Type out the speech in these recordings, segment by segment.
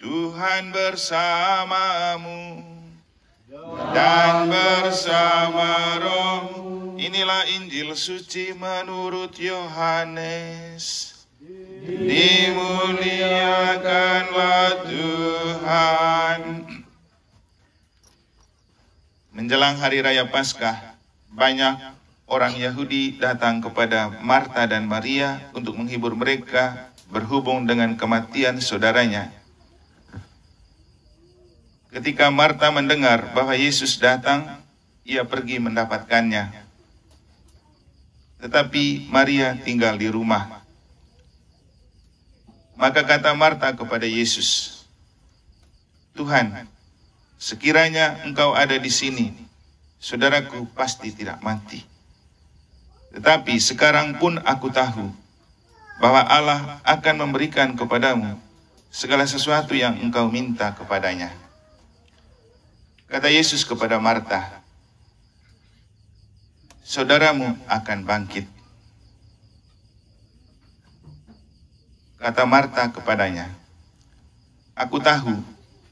Tuhan bersamamu dan bersama rohmu. Inilah Injil suci menurut Yohanes. Dimuliakanlah Tuhan. Menjelang hari raya Paskah, banyak orang Yahudi datang kepada Marta dan Maria untuk menghibur mereka berhubung dengan kematian saudaranya. Ketika Marta mendengar bahwa Yesus datang, ia pergi mendapatkannya. Tetapi Maria tinggal di rumah. Maka kata Marta kepada Yesus, "Tuhan, sekiranya Engkau ada di sini, saudaraku pasti tidak mati. Tetapi sekarang pun aku tahu bahwa Allah akan memberikan kepadamu segala sesuatu yang engkau minta kepadanya." Kata Yesus kepada Marta, "Saudaramu akan bangkit." Kata Marta kepadanya, "Aku tahu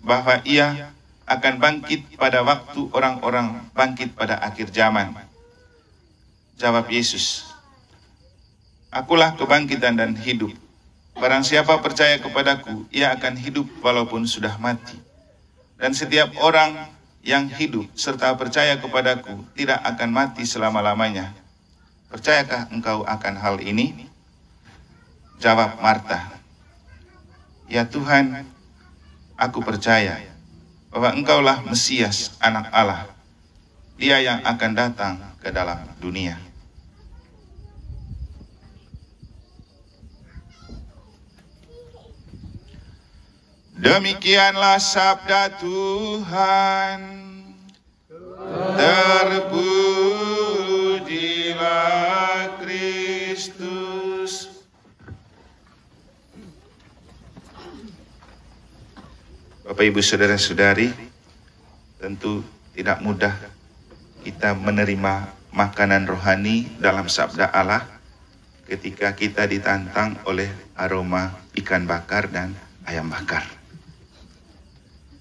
bahwa ia akan bangkit pada waktu orang-orang bangkit pada akhir zaman." Jawab Yesus, "Akulah kebangkitan dan hidup. Barang siapa percaya kepadaku, ia akan hidup walaupun sudah mati. Dan setiap orang yang hidup serta percaya kepadaku tidak akan mati selama-lamanya. Percayakah engkau akan hal ini?" Jawab Marta, "Ya Tuhan, aku percaya bahwa Engkaulah Mesias, Anak Allah, Dia yang akan datang ke dalam dunia." Demikianlah sabda Tuhan. Terpujilah Kristus. Bapak, Ibu, Saudara-saudari, tentu tidak mudah kita menerima makanan rohani dalam sabda Allah ketika kita ditantang oleh aroma ikan bakar dan ayam bakar.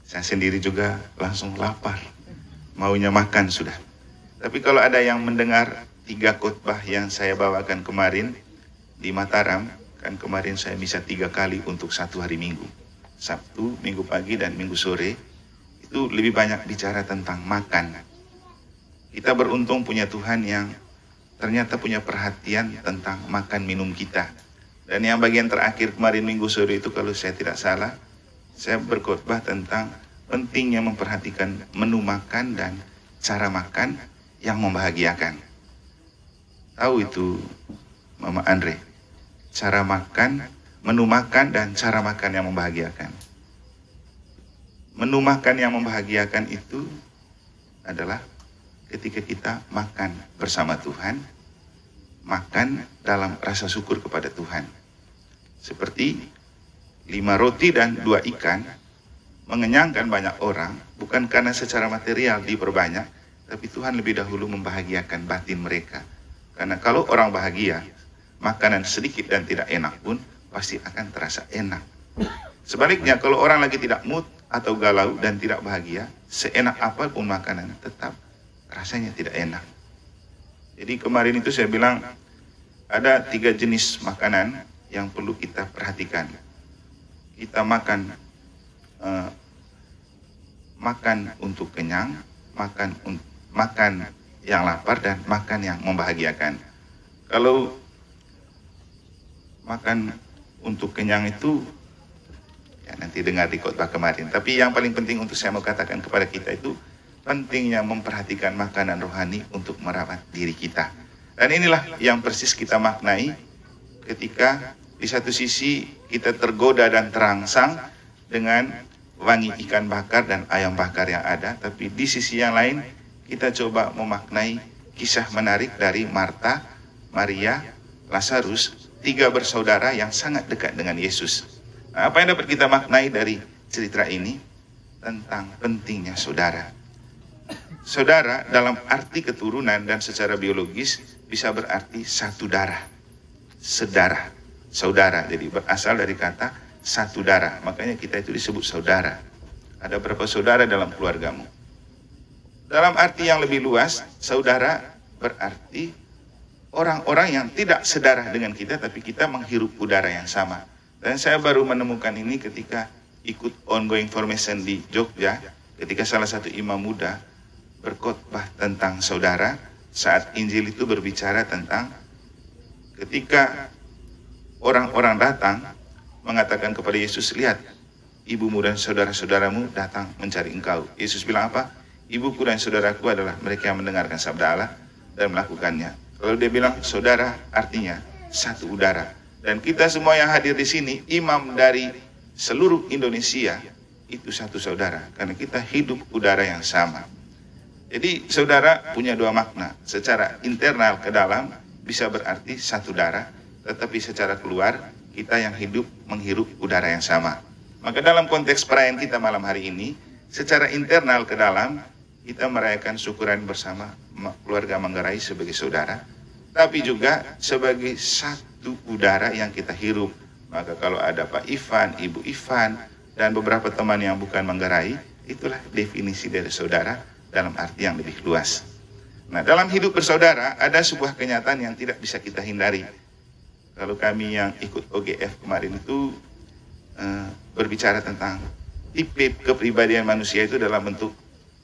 Saya sendiri juga langsung lapar, maunya makan sudah. Tapi kalau ada yang mendengar 3 khotbah yang saya bawakan kemarin di Mataram, kan kemarin saya misa 3 kali untuk 1 hari Minggu. Sabtu, Minggu pagi, dan Minggu sore. Itu lebih banyak bicara tentang makan. Kita beruntung punya Tuhan yang ternyata punya perhatian tentang makan minum kita. Dan yang bagian terakhir kemarin Minggu sore itu, kalau saya tidak salah, saya berkhotbah tentang pentingnya memperhatikan menu makan dan cara makan yang membahagiakan. Tahu itu Mama Andre? Cara makan, menu makan dan cara makan yang membahagiakan. Menu makan yang membahagiakan itu adalah ketika kita makan bersama Tuhan, makan dalam rasa syukur kepada Tuhan. Seperti 5 roti dan 2 ikan mengenyangkan banyak orang, bukan karena secara material diperbanyak, tapi Tuhan lebih dahulu membahagiakan batin mereka. Karena kalau orang bahagia, makanan sedikit dan tidak enak pun pasti akan terasa enak. Sebaliknya, kalau orang lagi tidak mood atau galau dan tidak bahagia, seenak apapun makanan tetap rasanya tidak enak. Jadi kemarin itu saya bilang ada 3 jenis makanan yang perlu kita perhatikan. Kita makan untuk kenyang, makan yang lapar, dan makan yang membahagiakan. Kalau makan untuk kenyang itu, ya nanti dengar di khotbah kemarin. Tapi yang paling penting untuk saya mau katakan kepada kita itu pentingnya memperhatikan makanan rohani untuk merawat diri kita. Dan inilah yang persis kita maknai ketika di satu sisi kita tergoda dan terangsang dengan wangi ikan bakar dan ayam bakar yang ada, tapi di sisi yang lain kita coba memaknai kisah menarik dari Marta, Maria, Lazarus, 3 bersaudara yang sangat dekat dengan Yesus. Nah, apa yang dapat kita maknai dari cerita ini? Tentang pentingnya saudara. Saudara dalam arti keturunan dan secara biologis bisa berarti satu darah, sedarah, saudara. Jadi berasal dari kata satu darah. Makanya kita itu disebut saudara. Ada berapa saudara dalam keluargamu? Dalam arti yang lebih luas, saudara berarti orang-orang yang tidak sedarah dengan kita, tapi kita menghirup udara yang sama. Dan saya baru menemukan ini ketika ikut ongoing formation di Jogja, ketika salah satu imam muda berkhotbah tentang saudara, saat Injil itu berbicara tentang ketika orang-orang datang mengatakan kepada Yesus, lihat, ibumu dan saudara-saudaramu datang mencari engkau. Yesus bilang apa? Ibuku dan saudaraku adalah mereka yang mendengarkan sabda Allah dan melakukannya. Kalau dia bilang saudara, artinya satu udara. Dan kita semua yang hadir di sini, imam dari seluruh Indonesia, itu satu saudara. Karena kita hidup udara yang sama. Jadi saudara punya dua makna. Secara internal ke dalam bisa berarti satu darah, tetapi secara keluar kita yang hidup menghirup udara yang sama. Maka dalam konteks perayaan kita malam hari ini, secara internal ke dalam kita merayakan syukuran bersama keluarga Manggarai sebagai saudara, tapi juga sebagai satu udara yang kita hirup. Maka kalau ada Pak Ivan, Ibu Ivan, dan beberapa teman yang bukan Manggarai, itulah definisi dari saudara dalam arti yang lebih luas. Nah, dalam hidup bersaudara ada sebuah kenyataan yang tidak bisa kita hindari. Kalau kami yang ikut OGF kemarin itu berbicara tentang tipe kepribadian manusia itu dalam bentuk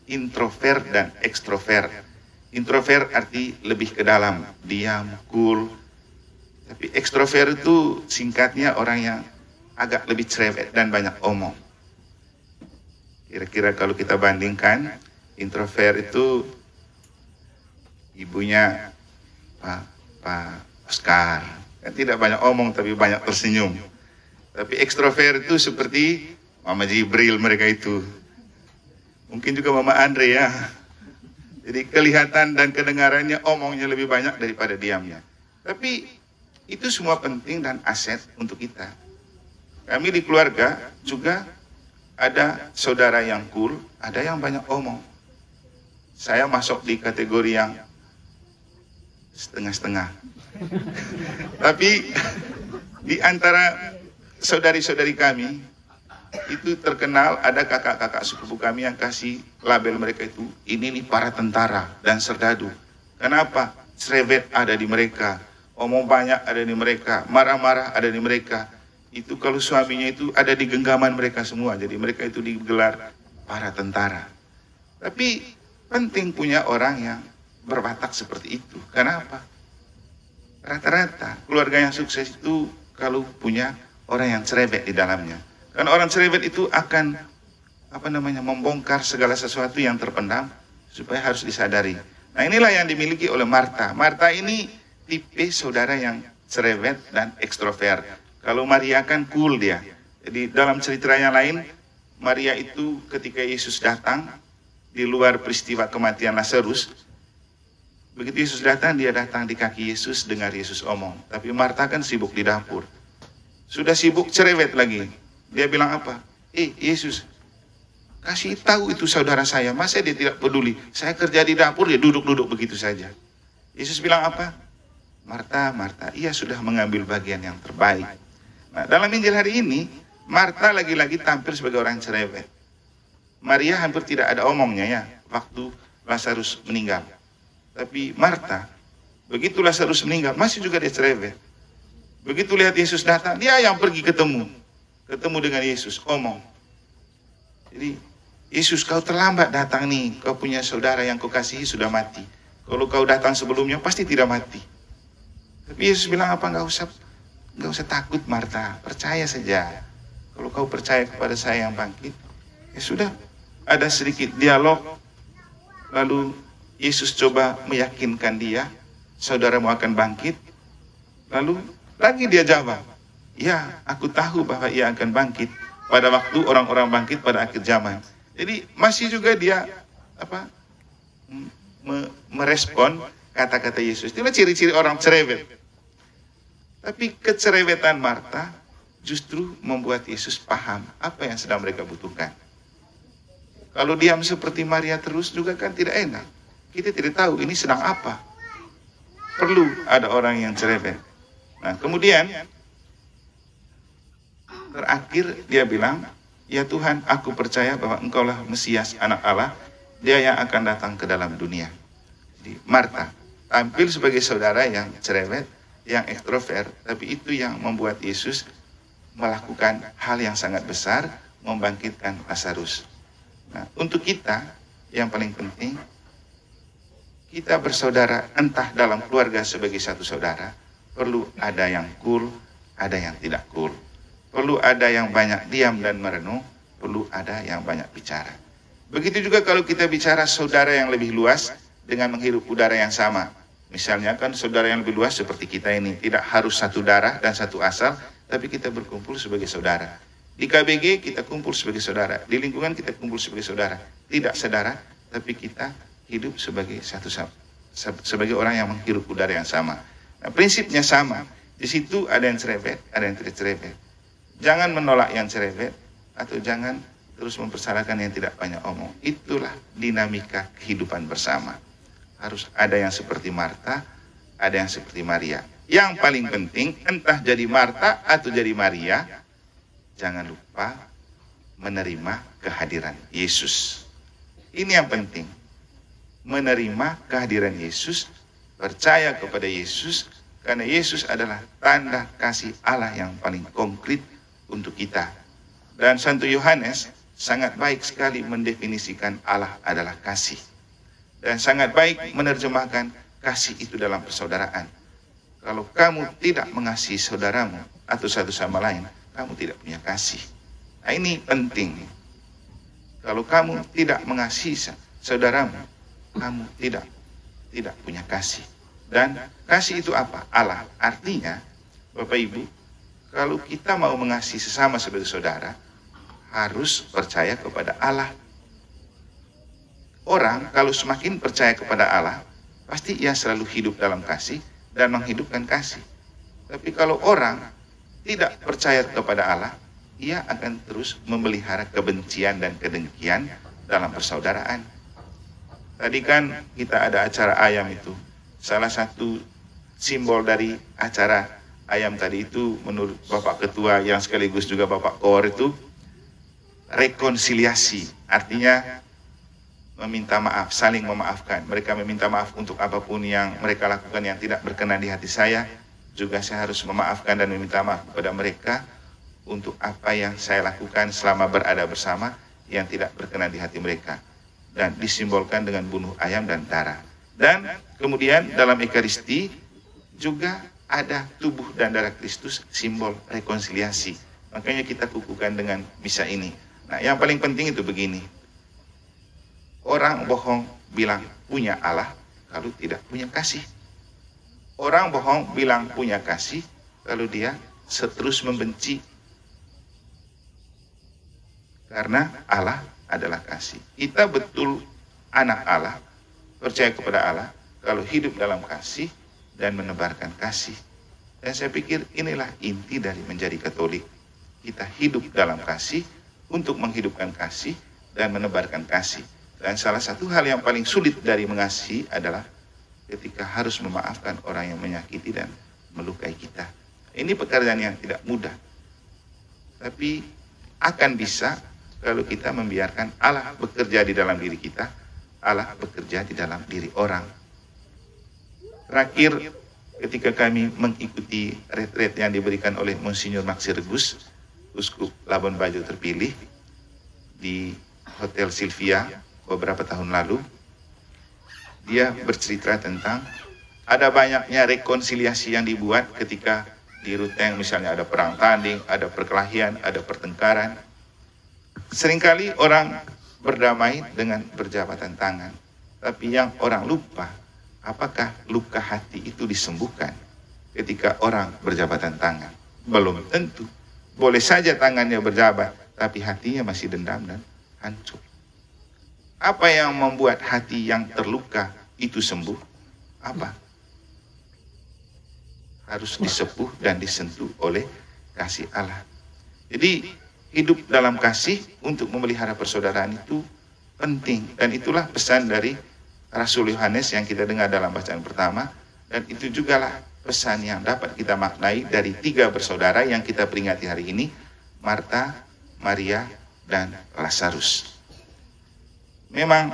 introvert dan ekstrovert. Introvert arti lebih ke dalam, diam, cool. Tapi ekstrovert itu singkatnya orang yang agak lebih cerewet dan banyak omong. Kira-kira kalau kita bandingkan, introvert itu ibunya Pak Oscar. Kan tidak banyak omong tapi banyak tersenyum. Tapi ekstrovert itu seperti Mama Jibril mereka itu. Mungkin juga Mama Andre ya. Jadi kelihatan dan kedengarannya omongnya lebih banyak daripada diamnya. Tapi itu semua penting dan aset untuk kita. Kami di keluarga juga ada saudara yang cool, ada yang banyak omong. Saya masuk di kategori yang setengah-setengah. Tapi di antara saudari-saudari kami itu terkenal ada kakak-kakak sepupu kami yang kasih label mereka itu, ini nih para tentara dan serdadu. Kenapa? Cerewet ada di mereka, omong banyak ada di mereka, marah-marah ada di mereka. Itu kalau suaminya itu ada di genggaman mereka semua. Jadi mereka itu digelar para tentara. Tapi penting punya orang yang berwatak seperti itu. Kenapa? Rata-rata keluarga yang sukses itu kalau punya orang yang cerewet di dalamnya. Karena orang cerewet itu akan membongkar segala sesuatu yang terpendam supaya harus disadari. Nah, inilah yang dimiliki oleh Martha. Martha ini tipe saudara yang cerewet dan ekstrovert. Kalau Maria kan cool dia. Jadi dalam cerita yang lain, Maria itu ketika Yesus datang di luar peristiwa kematian Lazarus, begitu Yesus datang, dia datang di kaki Yesus, dengar Yesus omong. Tapi Martha kan sibuk di dapur. Sudah sibuk cerewet lagi. Dia bilang apa? Yesus, kasih tahu itu saudara saya. Masa dia tidak peduli? Saya kerja di dapur, dia duduk-duduk begitu saja. Yesus bilang apa? Martha, Martha, ia sudah mengambil bagian yang terbaik. Nah, dalam Injil hari ini, Martha lagi-lagi tampil sebagai orang cerewet. Maria hampir tidak ada omongnya ya, waktu Lazarus meninggal. Tapi Martha, begitu Lazarus meninggal, masih juga dia cerewet. Begitu lihat Yesus datang, dia yang pergi ketemu dengan Yesus, omong. Jadi, Yesus, kau terlambat datang nih, kau punya saudara yang kau kasihi sudah mati. Kalau kau datang sebelumnya, pasti tidak mati. Tapi Yesus bilang apa? Enggak usah takut Martha, percaya saja. Kalau kau percaya kepada saya yang bangkit, ya sudah. Ada sedikit dialog, lalu Yesus coba meyakinkan dia, saudaramu akan bangkit. Lalu lagi dia jawab, ya, aku tahu bahwa ia akan bangkit pada waktu orang-orang bangkit pada akhir zaman. Jadi masih juga dia merespon kata-kata Yesus. Itulah ciri-ciri orang cerewet. Tapi kecerewetan Martha justru membuat Yesus paham apa yang sedang mereka butuhkan. Kalau diam seperti Maria terus juga kan tidak enak. Kita tidak tahu ini sedang apa. Perlu ada orang yang cerewet. Nah, kemudian Terakhir dia bilang, ya Tuhan, aku percaya bahwa Engkaulah Mesias, anak Allah, dia yang akan datang ke dalam dunia. Jadi Marta tampil sebagai saudara yang cerewet, yang ekstrovert, tapi itu yang membuat Yesus melakukan hal yang sangat besar, membangkitkan Lazarus. Nah, untuk kita yang paling penting, kita bersaudara entah dalam keluarga sebagai satu saudara, perlu ada yang cool, ada yang tidak cool. Perlu ada yang banyak diam dan merenung, perlu ada yang banyak bicara. Begitu juga kalau kita bicara saudara yang lebih luas dengan menghirup udara yang sama. Misalnya kan saudara yang lebih luas seperti kita ini, tidak harus satu darah dan satu asal, tapi kita berkumpul sebagai saudara. Di KBG kita kumpul sebagai saudara, di lingkungan kita kumpul sebagai saudara. Tidak saudara, tapi kita hidup sebagai sebagai orang yang menghirup udara yang sama. Nah, prinsipnya sama. Di situ ada yang cerewet, ada yang tidak cerewet. Jangan menolak yang cerewet, atau jangan terus mempersalahkan yang tidak banyak omong. Itulah dinamika kehidupan bersama. Harus ada yang seperti Marta, ada yang seperti Maria. Yang paling penting, entah jadi Marta atau jadi Maria, jangan lupa menerima kehadiran Yesus. Ini yang penting. Menerima kehadiran Yesus, percaya kepada Yesus, karena Yesus adalah tanda kasih Allah yang paling konkret untuk kita. Dan Santo Yohanes sangat baik sekali mendefinisikan Allah adalah kasih. Dan sangat baik menerjemahkan kasih itu dalam persaudaraan. Kalau kamu tidak mengasihi saudaramu atau satu sama lain, kamu tidak punya kasih. Nah, ini penting. Kalau kamu tidak mengasihi saudaramu, kamu tidak punya kasih. Dan kasih itu apa? Allah. Artinya, Bapak Ibu, kalau kita mau mengasihi sesama sebagai saudara, harus percaya kepada Allah. Orang kalau semakin percaya kepada Allah, pasti ia selalu hidup dalam kasih dan menghidupkan kasih. Tapi kalau orang tidak percaya kepada Allah, ia akan terus memelihara kebencian dan kedengkian dalam persaudaraan. Tadi kan kita ada acara ayam itu. Salah satu simbol dari acara ayam tadi itu menurut Bapak Ketua yang sekaligus juga Bapak Kor itu rekonsiliasi. Artinya meminta maaf, saling memaafkan. Mereka meminta maaf untuk apapun yang mereka lakukan yang tidak berkenan di hati saya. Juga saya harus memaafkan dan meminta maaf kepada mereka untuk apa yang saya lakukan selama berada bersama yang tidak berkenan di hati mereka. Dan disimbolkan dengan bunuh ayam dan darah. Dan kemudian dalam Ekaristi juga ada tubuh dan darah Kristus, simbol rekonsiliasi. Makanya kita kukuhkan dengan misa ini. Nah, yang paling penting itu begini. Orang bohong bilang punya Allah, kalau tidak punya kasih. Orang bohong bilang punya kasih, kalau dia terus membenci. Karena Allah adalah kasih. Kita betul anak Allah, percaya kepada Allah, kalau hidup dalam kasih, dan menebarkan kasih. Dan saya pikir inilah inti dari menjadi Katolik. Kita hidup dalam kasih untuk menghidupkan kasih dan menebarkan kasih. Dan salah satu hal yang paling sulit dari mengasihi adalah ketika harus memaafkan orang yang menyakiti dan melukai kita. Ini pekerjaan yang tidak mudah. Tapi akan bisa kalau kita membiarkan Allah bekerja di dalam diri kita, Allah bekerja di dalam diri orang. Terakhir, ketika kami mengikuti retret yang diberikan oleh Monsinyur Maxiregus, Uskup Labuan Bajo terpilih, di Hotel Sylvia beberapa tahun lalu, dia bercerita tentang ada banyaknya rekonsiliasi yang dibuat ketika di Ruteng, misalnya ada perang tanding, ada perkelahian, ada pertengkaran. Seringkali orang berdamai dengan berjabatan tangan, tapi yang orang lupa, apakah luka hati itu disembuhkan ketika orang berjabatan tangan? Belum tentu. Boleh saja tangannya berjabat, tapi hatinya masih dendam dan hancur. Apa yang membuat hati yang terluka itu sembuh? Apa? Harus disepuh dan disentuh oleh kasih Allah. Jadi hidup dalam kasih untuk memelihara persaudaraan itu penting. Dan itulah pesan dari Rasul Yohanes yang kita dengar dalam bacaan pertama. Dan itu jugalah pesan yang dapat kita maknai dari 3 bersaudara yang kita peringati hari ini. Marta, Maria, dan Lazarus. Memang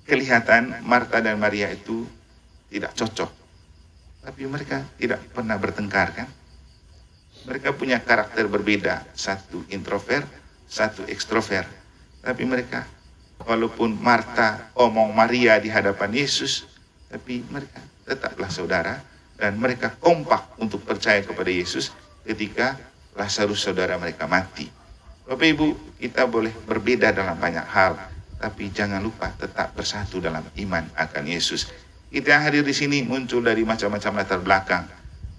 kelihatan Marta dan Maria itu tidak cocok, tapi mereka tidak pernah bertengkar kan? Mereka punya karakter berbeda, satu introvert, satu ekstrovert. Tapi mereka, walaupun Marta omong Maria di hadapan Yesus, tapi mereka tetaplah saudara, dan mereka kompak untuk percaya kepada Yesus ketika Lazarus saudara mereka mati. Bapak Ibu, kita boleh berbeda dalam banyak hal, tapi jangan lupa tetap bersatu dalam iman akan Yesus. Kita yang hadir di sini muncul dari macam-macam latar belakang,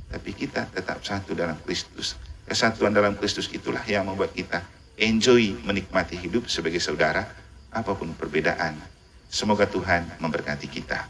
tapi kita tetap satu dalam Kristus. Kesatuan dalam Kristus itulah yang membuat kita enjoy menikmati hidup sebagai saudara, apapun perbedaan. Semoga Tuhan memberkati kita.